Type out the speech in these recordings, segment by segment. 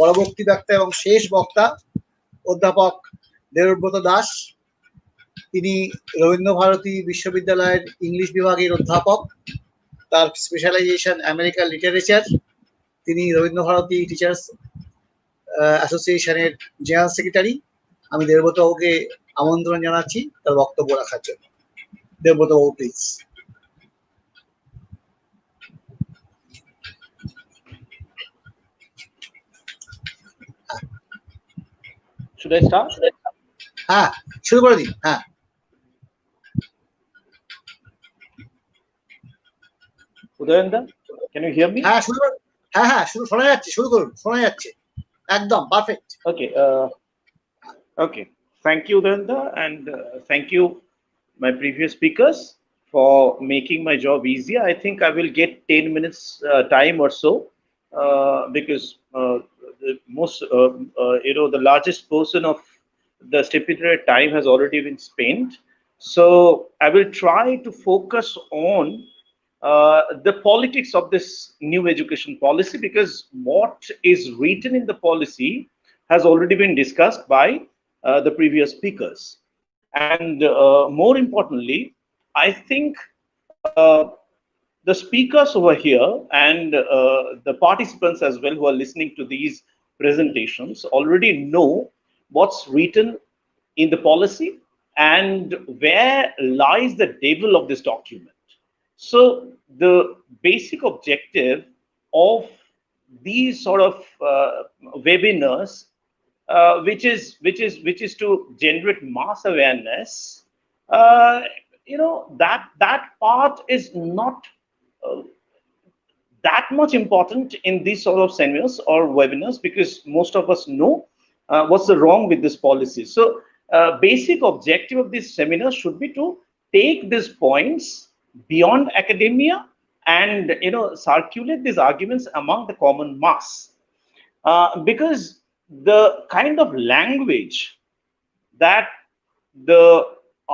পরবর্তী বক্তা এবং শেষ বক্তা অধ্যাপক দেবব্রত দাস। তিনি রবীন্দ্রভারতী বিশ্ববিদ্যালয়ের ইংলিশ বিভাগের অধ্যাপক। তার স্পেশালাইজেশন আমেরিকান লিটারেচার। তিনি রবীন্দ্রভারতী টিচার্স অ্যাসোসিয়েশনের জেনারেল সেক্রেটারি। আমি দেবব্রত বাবুকে আমন্ত্রণ জানাচ্ছি তার বক্তব্য রাখার জন্য। দেবব্রত বাবু, প্লিজ। Should I start? হ্যাঁ, শুরু করে দিন। হ্যাঁ, Udayanda, can you hear me? হ্যাঁ শুরু করুন। হ্যাঁ, শোনা যাচ্ছে। শুরু করুন, শোনা যাচ্ছে একদম perfect. Okay. Thank you, Udayanda, and thank you, my previous speakers, for making my job easier. I think I will get 10 minutes time or so, because the largest portion of the stipulated time has already been spent. So I will try to focus on the politics of this new education policy, because what is written in the policy has already been discussed by the previous speakers. And more importantly, I think the speakers over here and the participants as well who are listening to these presentations already know what's written in the policy and where lies the devil of this document. So the basic objective of these sort of webinars, which is to generate mass awareness, that part is not that much important in these sort of seminars or webinars, because most of us know what's the wrong with this policy. So basic objective of this seminar should be to take these points beyond academia and circulate these arguments among the common mass, because the kind of language that the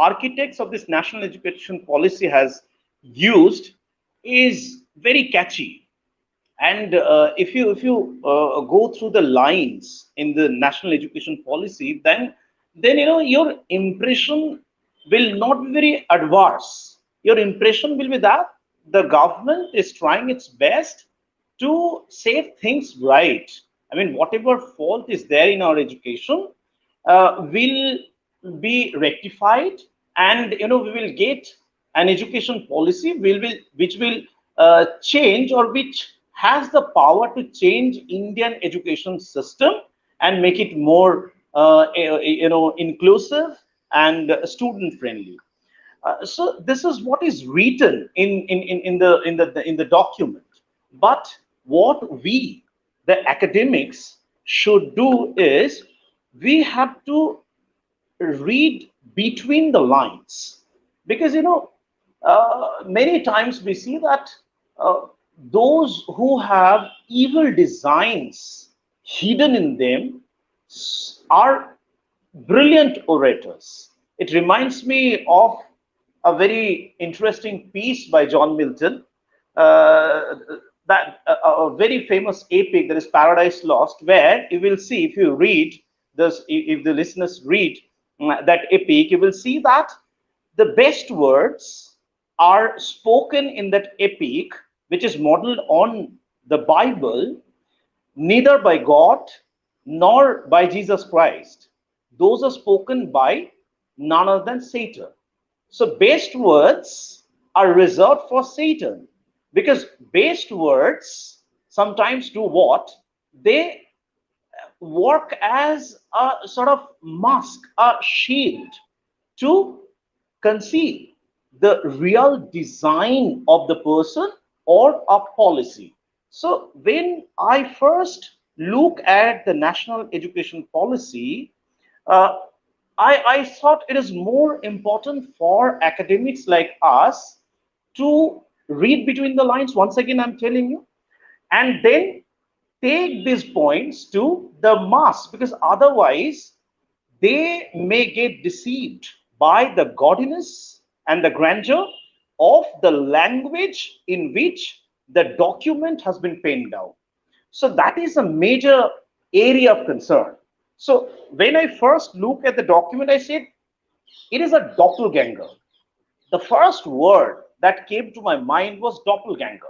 architects of this national education policy has used is very catchy. And if you go through the lines in the national education policy, then your impression will not be very adverse. Your impression will be that the government is trying its best to set things right. I mean, whatever fault is there in our education will be rectified, and we will get an education policy which will change, or which has the power to change Indian education system and make it more inclusive and student friendly. So this is what is written in the document. But what we, the academics, should do is we have to read between the lines, because many times we see that those who have evil designs hidden in them are brilliant orators. It reminds me of a very interesting piece by John Milton, that a very famous epic, that is Paradise Lost, where you will see, if you read this, if the listeners read that epic, you will see that the best words are spoken in that epic, which is modeled on the Bible, neither by God nor by Jesus Christ. Those are spoken by none other than Satan. So best words are reserved for Satan, because best words sometimes do what? They work as a sort of mask, a shield, to conceal the real design of the person or a policy. So when I first look at the national education policy, uh, I thought it is more important for academics like us to read between the lines, once again I'm telling you, and then take these points to the mass, because otherwise they may get deceived by the gaudiness and the grandeur of the language in which the document has been penned down. So that is a major area of concern. So when I first look at the document, I said it is a doppelganger. The first word that came to my mind was doppelganger.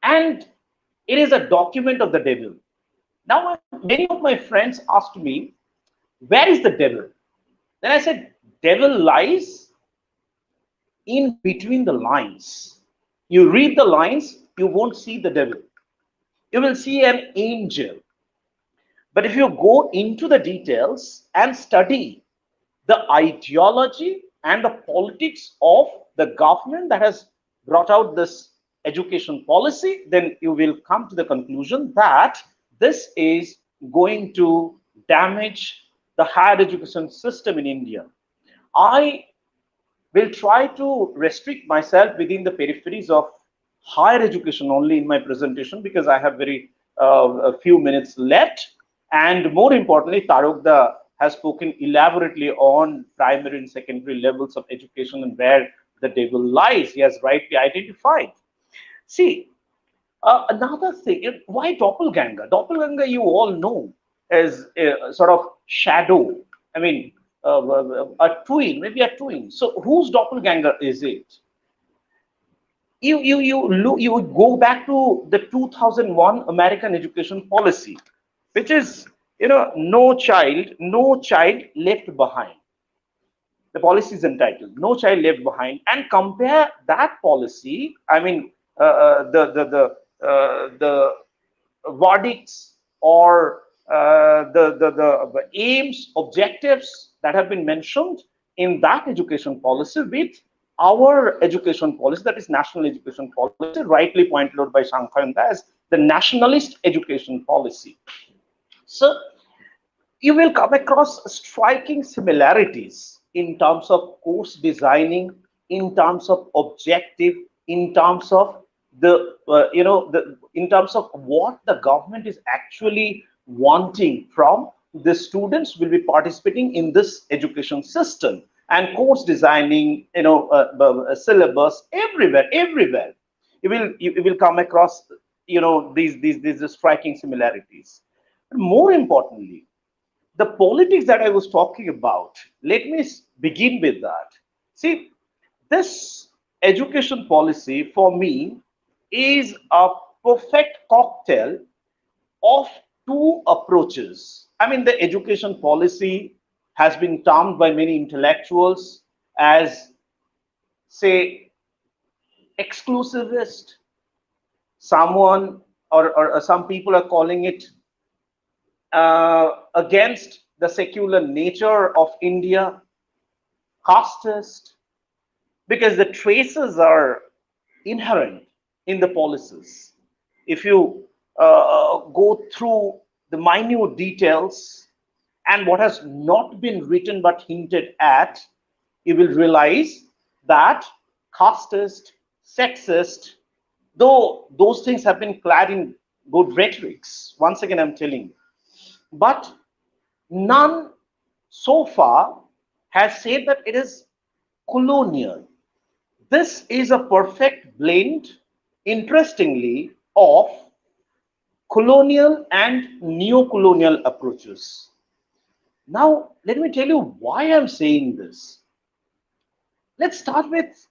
And it is a document of the devil. Now, many of my friends asked me, where is the devil? Then I said, devil lies in between the lines. You read the lines, you won't see the devil. You will see an angel. But if you go into the details and study the ideology and the politics of the government that has brought out this education policy, then you will come to the conclusion that this is going to damage the higher education system in India. I will try to restrict myself within the peripheries of higher education only in my presentation because I have very a few minutes left. And more importantly, Tarugda has spoken elaborately on primary and secondary levels of education and where the devil lies. He has rightly identified. See, another thing, why doppelganger? Doppelganger, you all know, is a sort of shadow. I mean, a twin, maybe a twin. So, whose doppelganger is it? You would go back to the 2001 American education policy, which is no child left behind. The policy is entitled "No Child Left Behind," and compare that policy. I mean, the verdicts or the aims, objectives that have been mentioned in that education policy with our education policy, that is national education policy, rightly pointed out by Shankar as the nationalist education policy. So you will come across striking similarities in terms of course designing, in terms of objective, in terms of in terms of what the government is actually wanting from the students will be participating in this education system, and course designing, syllabus everywhere you will come across these striking similarities. More importantly, the politics that I was talking about, let me begin with that. See, this education policy for me is a perfect cocktail of two approaches. I mean, the education policy has been termed by many intellectuals as, say, exclusivist. Someone or some people are calling it against the secular nature of India, casteist, because the traces are inherent in the policies. If you go through the minute details and what has not been written but hinted at, you will realize that casteist, sexist, though those things have been clad in good rhetorics, once again I'm telling you, but none so far has said that it is colonial. This is a perfect blend, interestingly, of colonial and neo-colonial approaches. Now, let me tell you why I'm saying this. Let's start with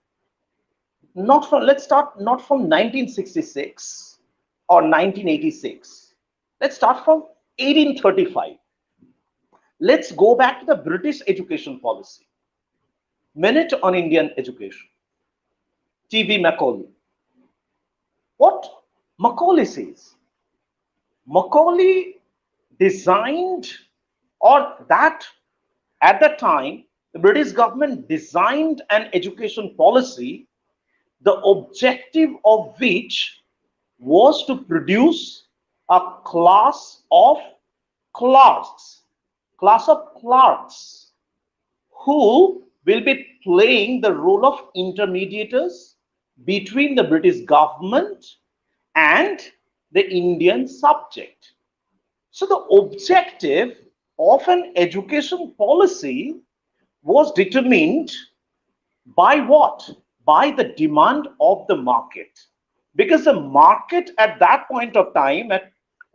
let's start not from 1966 or 1986. Let's start from 1835. Let's go back to the British education policy. Minute on Indian education. T.B. Macaulay. What Macaulay says? Macaulay designed, or that at the time, the British government designed an education policy, the objective of which was to produce a class of clerks, who will be playing the role of intermediators between the British government and the Indian subject. So the objective of an education policy was determined by what? By the demand of the market. Because the market at that point of time,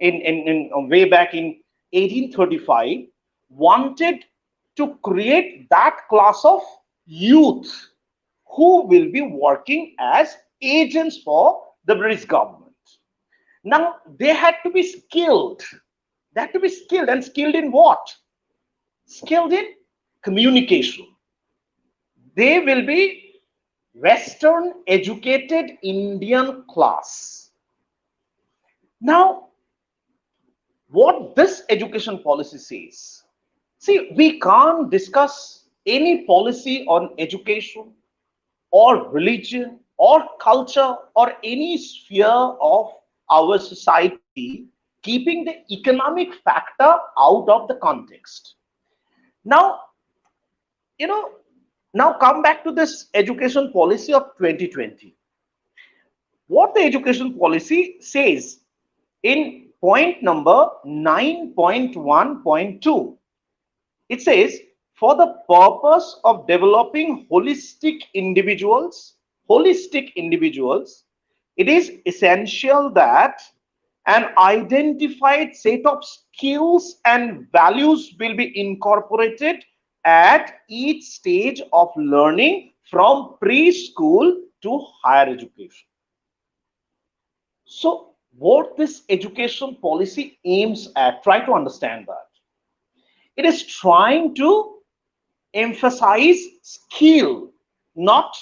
in way back in 1835 wanted to create that class of youth who will be working as agents for the British government. Now they had to be skilled. They had to be skilled, and skilled in what? Skilled in communication. They will be Western educated Indian class. Now, what this education policy says, see, we can't discuss any policy on education or religion or culture or any sphere of our society, keeping the economic factor out of the context. Now, you know, now come back to this education policy of 2020. What the education policy says in point number 9.1.2, it says, for the purpose of developing holistic individuals, it is essential that an identified set of skills and values will be incorporated at each stage of learning from preschool to higher education. So what this education policy aims at, try to understand that. It is trying to emphasize skill, not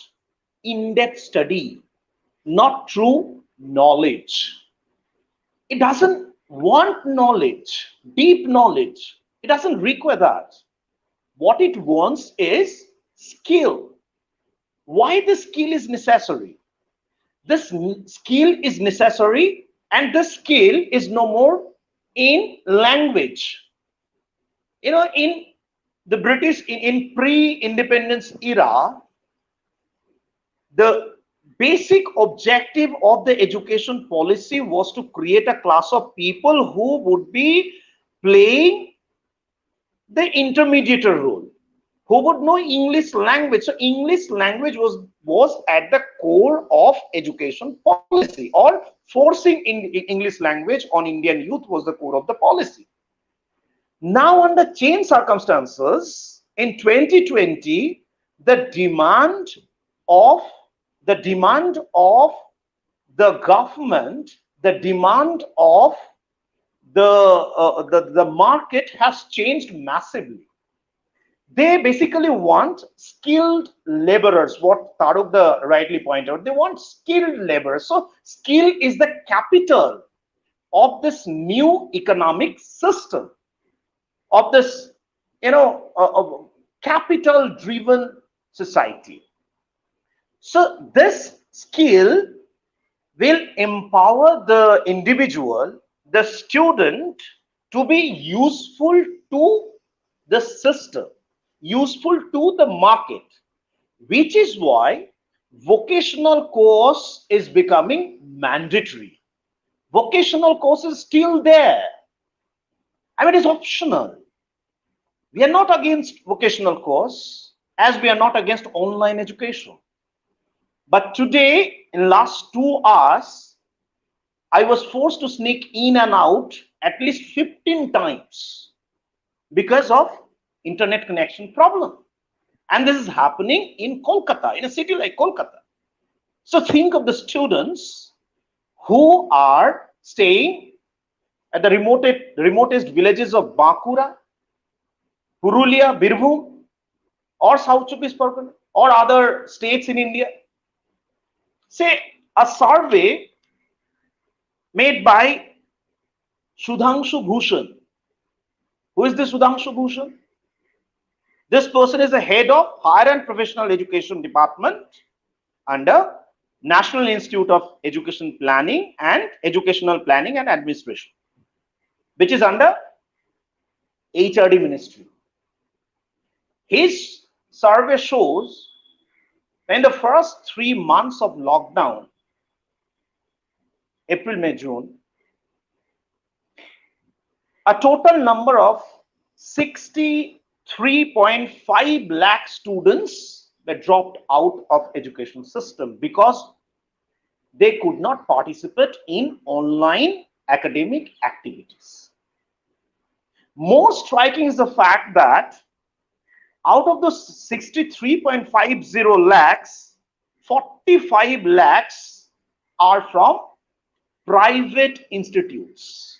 in-depth study, not true knowledge. It doesn't want knowledge, deep knowledge. It doesn't require that. What it wants is skill. Why the skill is necessary? This skill is necessary, and the skill is no more in language. You know, in the British, in pre-independence era, the basic objective of the education policy was to create a class of people who would be playing the intermediator role, who would know English language. So English language was at the core of education policy, or forcing in English language on Indian youth was the core of the policy. Now, under changed circumstances, in 2020, the demand of the government, the demand of the market has changed massively. They basically want skilled laborers, what Taruk rightly pointed out. They want skilled laborers. So skill is the capital of this new economic system, of this, capital driven society. So this skill will empower the individual, the student, to be useful to the system, useful to the market, which is why vocational course is becoming mandatory. Vocational course is still there. I mean, it's optional. We are not against vocational course, as we are not against online education. But today, in last 2 hours, I was forced to sneak in and out at least 15 times because of internet connection problem. And this is happening in Kolkata, in a city like Kolkata. So think of the students who are staying at the remotest villages of Bankura, Purulia, Birbhum, or South Chobis Pargana, or other states in India. Say a survey made by Sudhanshu Bhushan. Who is this Sudhanshu Bhushan? This person is the head of Higher and Professional Education Department under National Institute of Education Planning and Educational Planning and Administration, which is under HRD Ministry. His survey shows in the first 3 months of lockdown, April, May, June, a total number of 63.5 lakh students were dropped out of education system because they could not participate in online academic activities. More striking is the fact that out of those 63.50 lakhs, 45 lakhs are from private institutes.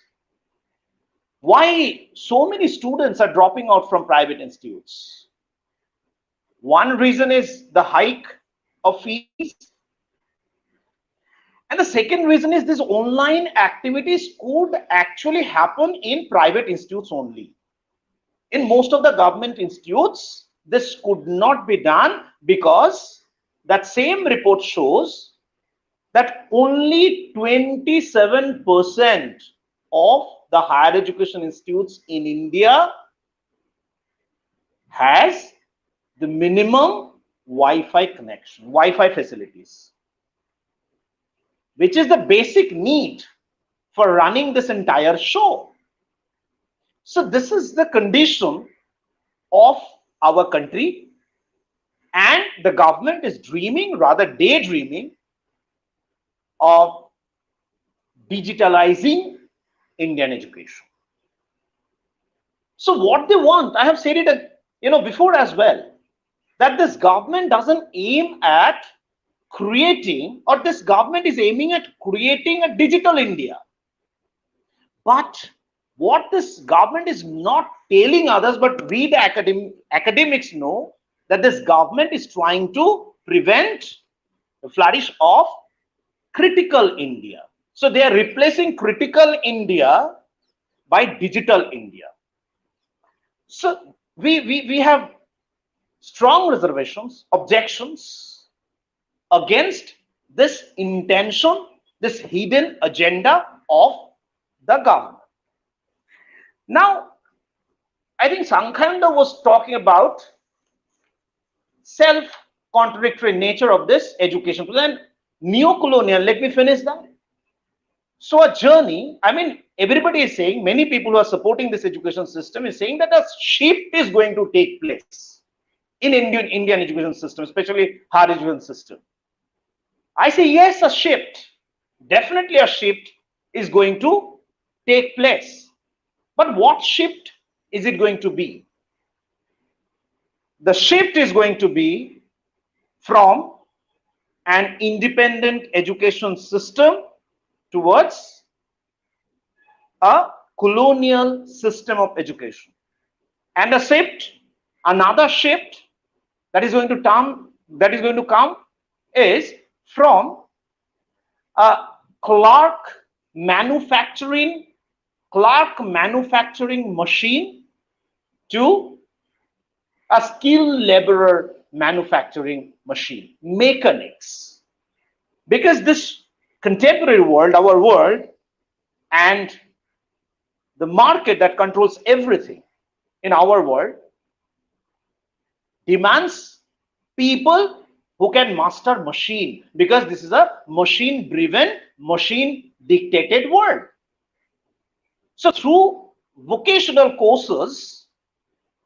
Why so many students are dropping out from private institutes? One reason is the hike of fees. And the second reason is this online activities could actually happen in private institutes only. In most of the government institutes, this could not be done because that same report shows that only 27% of the higher education institutes in India has the minimum Wi-Fi connection, Wi-Fi facilities, which is the basic need for running this entire show. So this is the condition of our country, and the government is dreaming, rather daydreaming, of digitalizing Indian education. So what they want, I have said it before as well, that this government doesn't aim at creating, or this government is aiming at creating a digital India. But what this government is not telling others, but we the academics know, that this government is trying to prevent the flourish of critical India. So they are replacing critical India by digital India. So we have strong reservations, objections against this intention, this hidden agenda of the government. Now, I think Sankhanda was talking about self-contradictory nature of this education plan. Neo-colonial, let me finish that. So a journey, I mean, everybody is saying, many people who are supporting this education system is saying that a shift is going to take place in Indian education system, especially higher education system. I say yes, a shift, definitely a shift is going to take place. But what shift is it going to be? The shift is going to be from an independent education system towards a colonial system of education. And a shift, another shift that is going to come is from a clerk manufacturing machine to a skilled laborer manufacturing machine, mechanics. Because this contemporary world, our world, and the market that controls everything in our world demands people who can master machine, because this is a machine driven, machine dictated world. So through vocational courses,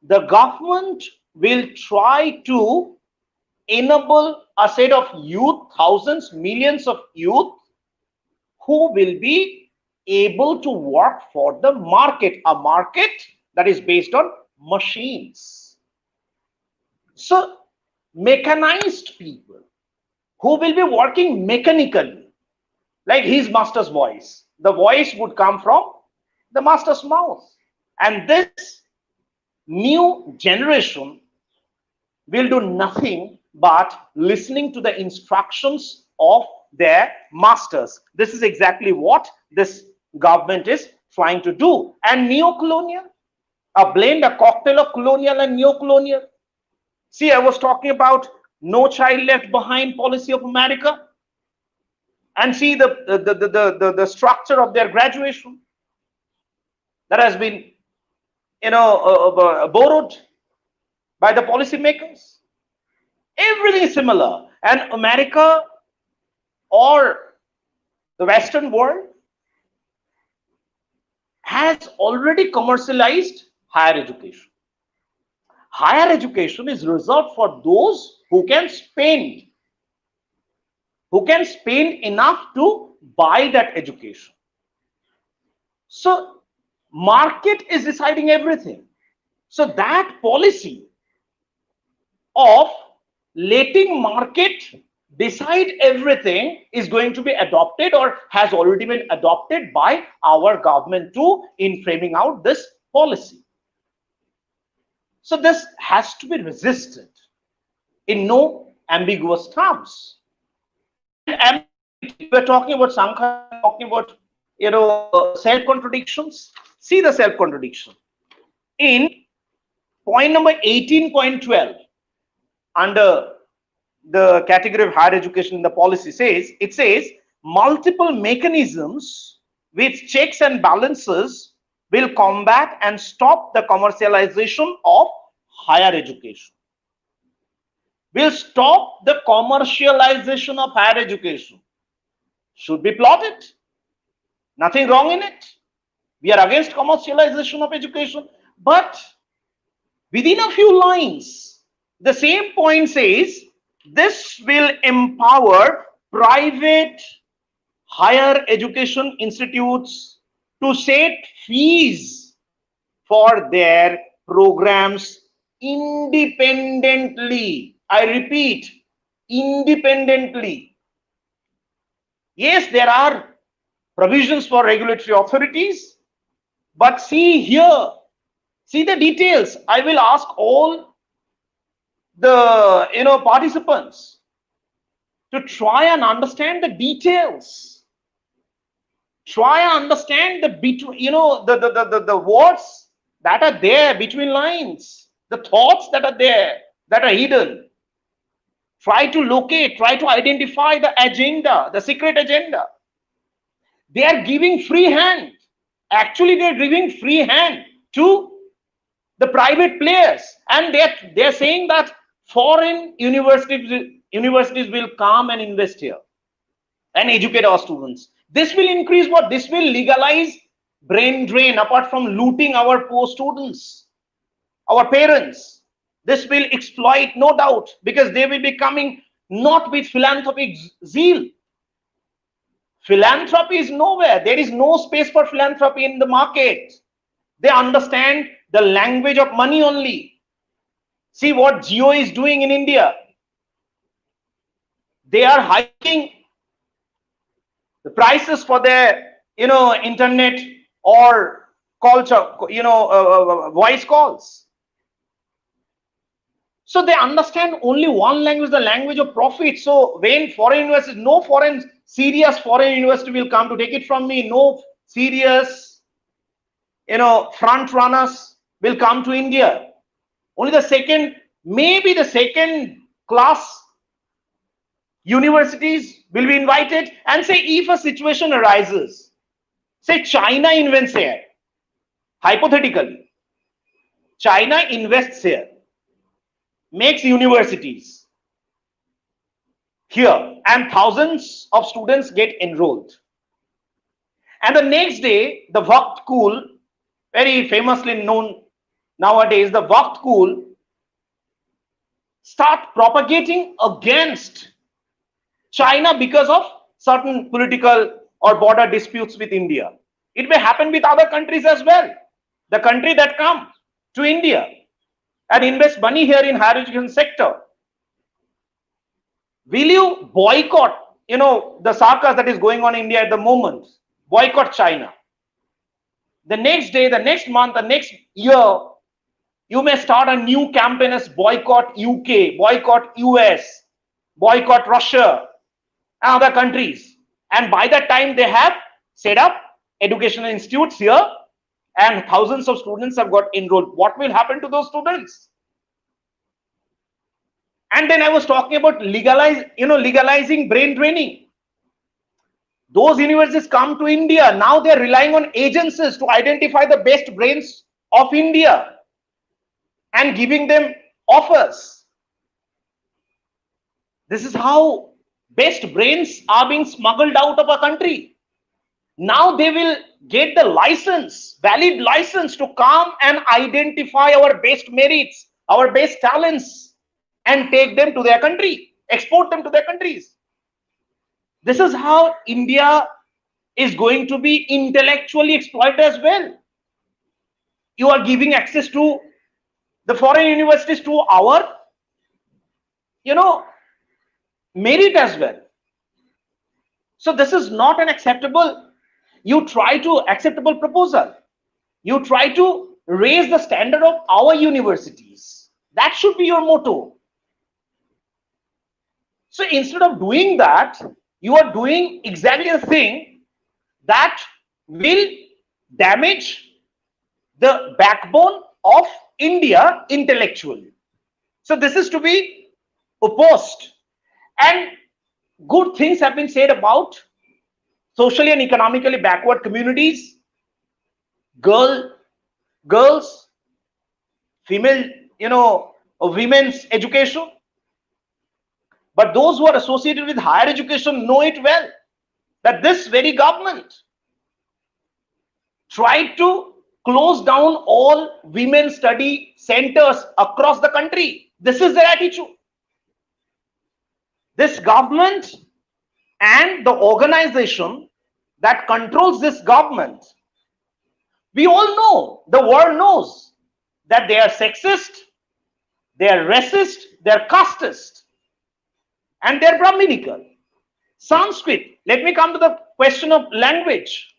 the government will try to enable a set of youth, thousands, millions of youth, who will be able to work for the market, a market that is based on machines. So mechanized people who will be working mechanically, like his master's voice, the voice would come from the master's mouth. And this new generation will do nothing but listening to the instructions of their masters. This is exactly what this government is trying to do. And neo-colonial, a blend, a cocktail of colonial and neo-colonial. See, I was talking about no child left behind policy of America, and see the structure of their graduation that has been borrowed by the policymakers. Everything is similar. And America or the Western world has already commercialized higher education. Higher education is reserved for those who can spend enough to buy that education. So market is deciding everything. So that policy of letting market decide everything is going to be adopted or has already been adopted by our government too in framing out this policy. So this has to be resisted in no ambiguous terms. And ambiguity, we're talking about Sankhya, talking about self-contradictions. See the self-contradiction. In point number 18.12, under the category of higher education in the policy says multiple mechanisms with checks and balances will combat and stop the commercialization of higher education. Will stop the commercialization of higher education. Should be plotted. Nothing wrong in it. We are against commercialization of education, but within a few lines, the same point says this will empower private higher education institutes to set fees for their programs independently. I repeat, independently. Yes, there are provisions for regulatory authorities, but see here, see the details. I will ask all the participants to try and understand the details. Try and understand the between the words that are there between lines, the thoughts that are there that are hidden. Try to locate, try to identify the agenda, the secret agenda. They are giving free hand. Actually, they are giving free hand to the private players, and they're saying that foreign universities will come and invest here and educate our students. This will increase what? This will legalize brain drain. Apart from looting our poor students, our parents, this will exploit, no doubt, because they will be coming not with philanthropic zeal. Philanthropy is nowhere. There is no space for philanthropy in the market. They understand the language of money only. See what Jio is doing in India. They are hiking the prices for their internet or culture, voice calls. So they understand only one language, the language of profit. So when foreign universities, no serious foreign university will come, to take it from me, no serious front runners will come to India. Only the second, maybe the second class universities will be invited. And say if a situation arises, say China invents here, hypothetically, China invests here, makes universities here, and thousands of students get enrolled. And the next day, the Waqt Kool, very famously known nowadays, the Waqt Kool start propagating against China because of certain political or border disputes with India. It may happen with other countries as well. The country that come to India and invest money here in higher education sector, will you boycott, the circus that is going on in India at the moment? Boycott China. The next day, the next month, the next year, you may start a new campaign as boycott UK, boycott US, boycott Russia and other countries. And by that time, they have set up educational institutes here and thousands of students have got enrolled. What will happen to those students? And then I was talking about legalizing brain draining. Those universities come to India. Now they're relying on agencies to identify the best brains of India and giving them offers. This is how best brains are being smuggled out of our country. Now they will get the license, valid license, to come and identify our best merits, our best talents, and take them to their country, export them to their countries. This is how India is going to be intellectually exploited as well. You are giving access to the foreign universities to our, merit as well. So this is not an acceptable, acceptable proposal. You try to raise the standard of our universities. That should be your motto. So instead of doing that, you are doing exactly the thing that will damage the backbone of India intellectually. So this is to be opposed. And good things have been said about socially and economically backward communities, girls, female, women's education. But those who are associated with higher education know it well, that this very government tried to close down all women study centers across the country. This is their attitude. This government and the organization that controls this government, we all know, the world knows, that they are sexist, they are racist, they are casteist, and they are Brahminical. Sanskrit, let me come to the question of language.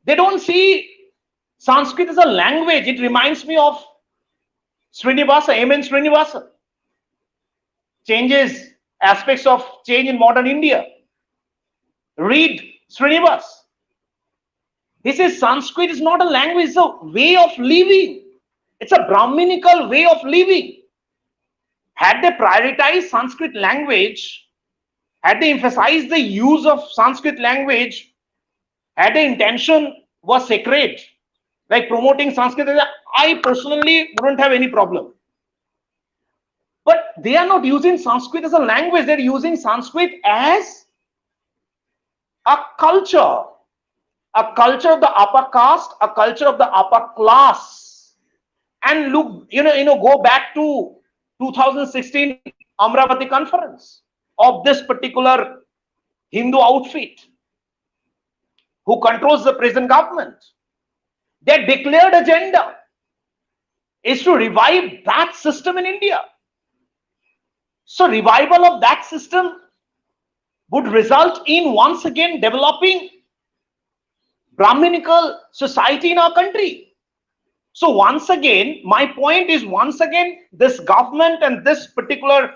They don't see Sanskrit as a language. It reminds me of Srinivasa, M.N. Srinivasa. Changes, aspects of change in modern India. Read Srinivas. He says Sanskrit is not a language, it's a way of living. It's a Brahminical way of living. Had they prioritized Sanskrit language, had they emphasized the use of Sanskrit language, had the intention was sacred, like promoting Sanskrit, I personally wouldn't have any problem. But they are not using Sanskrit as a language, they're using Sanskrit as a culture of the upper caste, a culture of the upper class. And look, go back to 2016 Amravati conference of this particular Hindu outfit who controls the present government. Their declared agenda is to revive that system in India. So revival of that system would result in once again developing Brahminical society in our country. So once again, my point is, once again, this government and this particular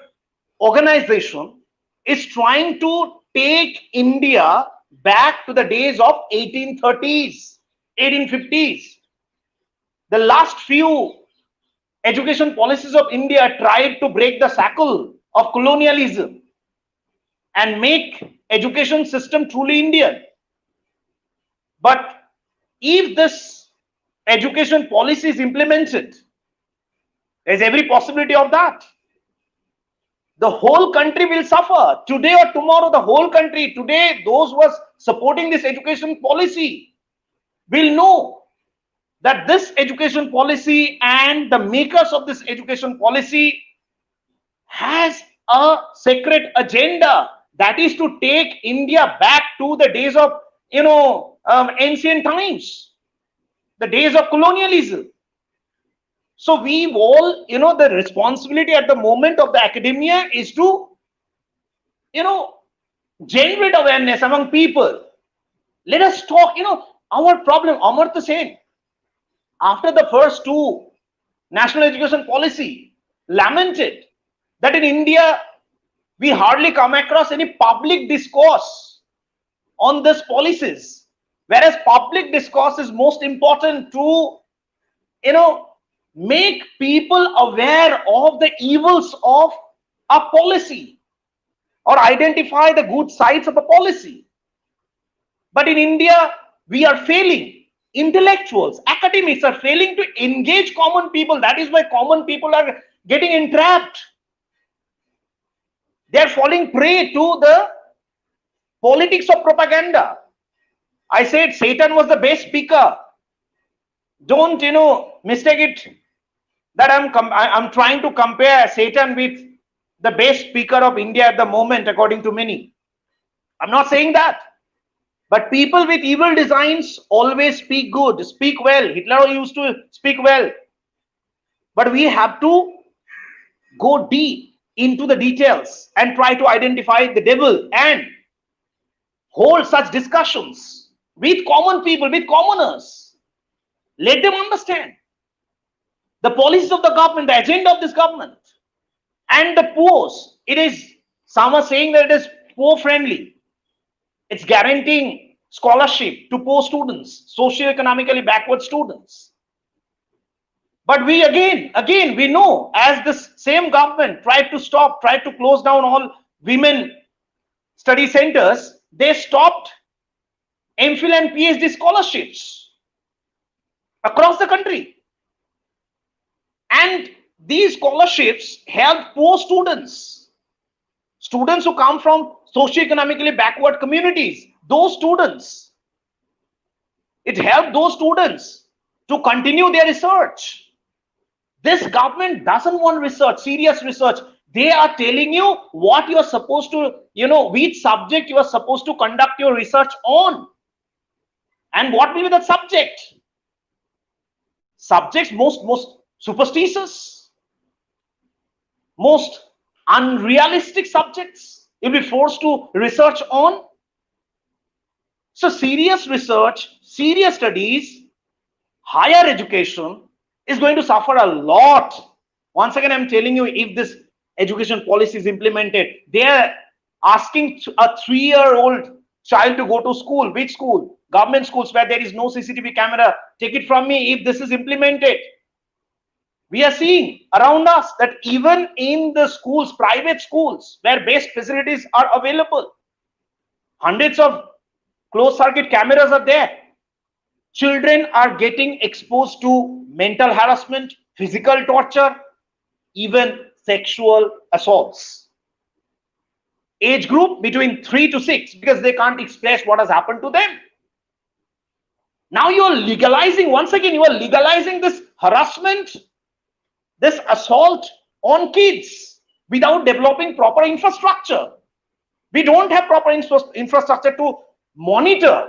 organization is trying to take India back to the days of 1830s, 1850s. The last few education policies of India tried to break the shackle of colonialism and make education system truly Indian. But if this education policy is implemented, there's every possibility of that. The whole country will suffer. Today or tomorrow, the whole country, today, those who are supporting this education policy will know that this education policy and the makers of this education policy has a sacred agenda, that is to take India back to the days of, ancient times, the days of colonialism. So we all, the responsibility at the moment of the academia is to, generate awareness among people. Let us talk, our problem, Amartya Sen, after the first two national education policy, lamented that in India, we hardly come across any public discourse on these policies. Whereas public discourse is most important to, make people aware of the evils of a policy or identify the good sides of a policy. But in India, we are failing. Intellectuals, academics are failing to engage common people. That is why common people are getting entrapped. They are falling prey to the politics of propaganda. I said Satan was the best speaker. Don't, mistake it that I'm trying to compare Satan with the best speaker of India at the moment, according to many. I'm not saying that. But people with evil designs always speak good, speak well. Hitler used to speak well. But we have to go deep into the details and try to identify the devil and hold such discussions with common people, with commoners. Let them understand the policies of the government, the agenda of this government, and the poors. It is, some are saying that it is poor friendly. It's guaranteeing scholarship to poor students, socioeconomically backward students. But we again, we know, as this same government tried to close down all women study centers, they stopped MPhil and PhD scholarships across the country. And these scholarships help poor students who come from socioeconomically backward communities. Those students, it helped those students to continue their research. This government doesn't want research, serious research. They are telling you what you are supposed to, which subject you are supposed to conduct your research on. And what will be that subject? Subjects most superstitious, most unrealistic subjects you'll be forced to research on. So serious research, serious studies, higher education is going to suffer a lot. Once again, I'm telling you, if this education policy is implemented, they are asking a 3-year-old child to go to school. Which school? Government schools where there is no CCTV camera. Take it from me, if this is implemented. We are seeing around us that even in the schools, private schools, where best facilities are available, hundreds of closed circuit cameras are there. Children are getting exposed to mental harassment, physical torture, even sexual assaults. Age group between 3 to 6, because they can't express what has happened to them. Now you are legalizing, once again, you are legalizing this harassment, this assault on kids without developing proper infrastructure. We don't have proper infrastructure to monitor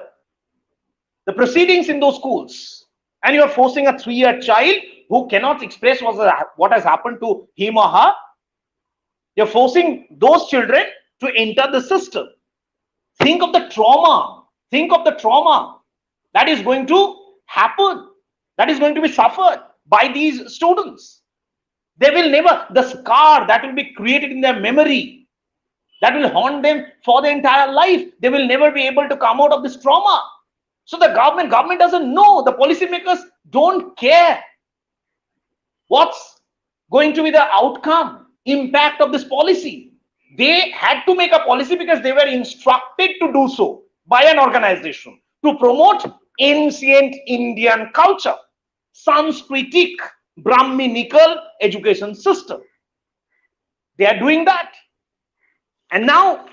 the proceedings in those schools. And you are forcing a 3-year child who cannot express what has happened to him or her. You're forcing those children to enter the system. Think of the trauma. Think of the trauma that is going to happen, that is going to be suffered by these students. They will never, the scar that will be created in their memory, that will haunt them for their entire life. They will never be able to come out of this trauma. So the government doesn't know, the policymakers don't care what's going to be the outcome, impact of this policy. They had to make a policy because they were instructed to do so by an organization to promote ancient Indian culture, Sanskritic, Brahminical education system. They are doing that. And now,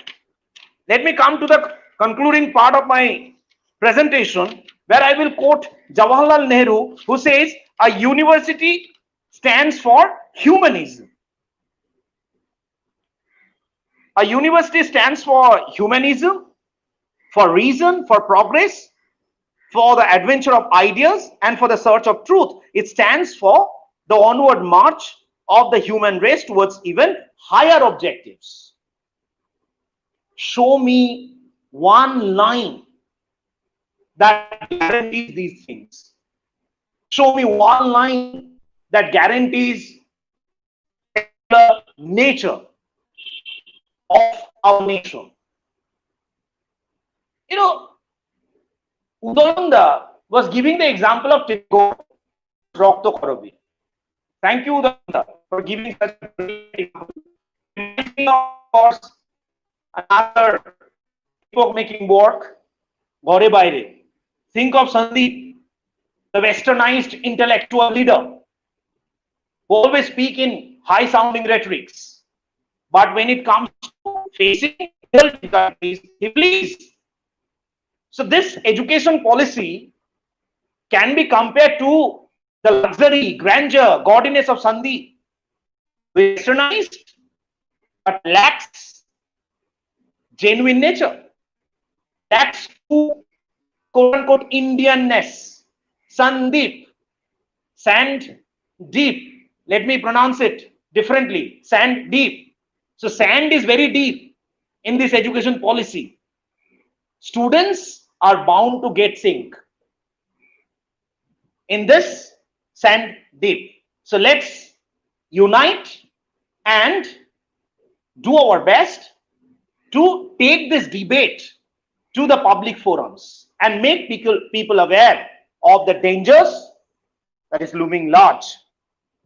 let me come to the concluding part of my presentation, where I will quote Jawaharlal Nehru, who says, a university stands for humanism. A university stands for humanism, for reason, for progress, for the adventure of ideas, and for the search of truth. It stands for the onward march of the human race towards even higher objectives. Show me one line that guarantees these things. Show me one line that guarantees the nature of our nation. Udananda was giving the example of Tagore, Rokto Korobi. Thank you, Udananda, for giving such a great example. Of course, another epoch-making work, Gore Baire. Think of Sandeep, the westernized intellectual leader, who always speak in high-sounding rhetorics. But when it comes to facing difficulties, he flees. So this education policy can be compared to the luxury, grandeur, gaudiness of Sandeep, westernized but lacks genuine nature, lacks quote unquote Indianness. Sandeep, sand deep. Let me pronounce it differently. Sand deep. So sand is very deep in this education policy. Students are bound to get sink in this sand deep. So let's unite and do our best to take this debate to the public forums and make people aware of the dangers that is looming large,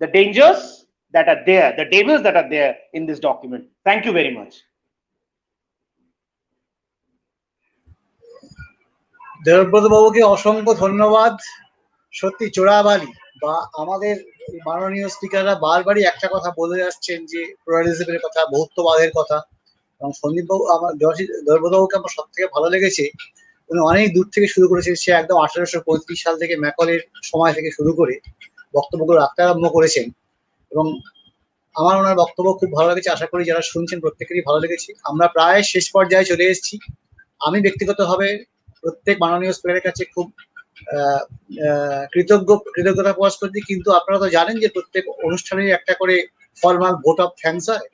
the dangers that are there, the devils that are there in this document. Thank you very much. Debabrata বাবুকে অসংখ্য ধন্যবাদ। সত্যি চোরাবালি বা আমাদের মাননীয় স্পিকাররা বারবারই একটা কথা বলে যাচ্ছেন যে প্লুরালিজমের কথা, বহুত্ববাদের কথা। এবং সন্দীপ বাবু, আমার দেবব্রত বাবুকে আমার সব থেকে ভালো লেগেছে, উনি অনেক দূর থেকে শুরু করেছেন। সে একদম 1835 সাল থেকে ম্যাকলের সময় থেকে শুরু করে বক্তব্যগুলো রাখতে আরম্ভ করেছেন। এবং আমার ওনার বক্তব্য খুব ভালো লেগেছে। আশা করি যারা শুনছেন প্রত্যেকেরই ভালো লেগেছে। আমরা প্রায় শেষ পর্যায়ে চলে এসেছি। আমি ব্যক্তিগতভাবে প্রত্যেক মাননীয় স্পিকারের কাছে খুব কৃতজ্ঞতা প্রকাশ করছি। কিন্তু আপনারা তো জানেন যে প্রত্যেক অনুষ্ঠানেই একটা করে ফর্মাল ভোট অফ থ্যাঙ্কস হয়।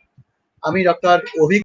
আমি ডক্টর অভিক